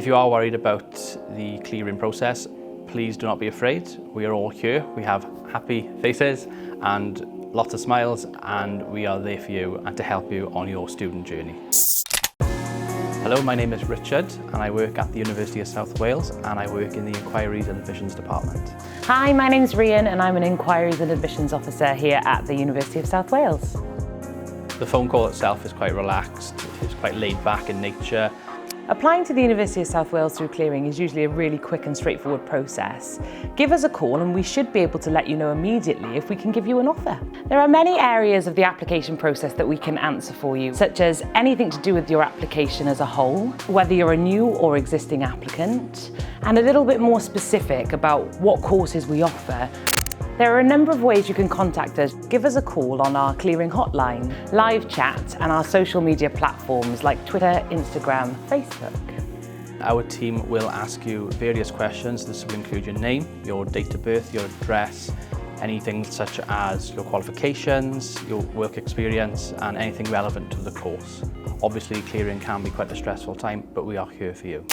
If you are worried about the clearing process, please do not be afraid. We are all here. We have happy faces and lots of smiles, and we are there for you and to help you on your student journey. Hello, my name is Richard and I work at the University of South Wales and I work in the Inquiries and Admissions Department. Hi, my name's Rhian and I'm an Inquiries and Admissions Officer here at the University of South Wales. The phone call itself is quite relaxed, it's quite laid back in nature. Applying to the University of South Wales through clearing is usually a really quick and straightforward process. Give us a call and we should be able to let you know immediately if we can give you an offer. There are many areas of the application process that we can answer for you, such as anything to do with your application as a whole, whether you're a new or existing applicant, and a little bit more specific about what courses we offer. There are a number of ways you can contact us. Give us a call on our clearing hotline, live chat, and our social media platforms like Twitter, Instagram, Facebook. Our team will ask you various questions. This will include your name, your date of birth, your address, anything such as your qualifications, your work experience, and anything relevant to the course. Obviously, clearing can be quite a stressful time, but we are here for you.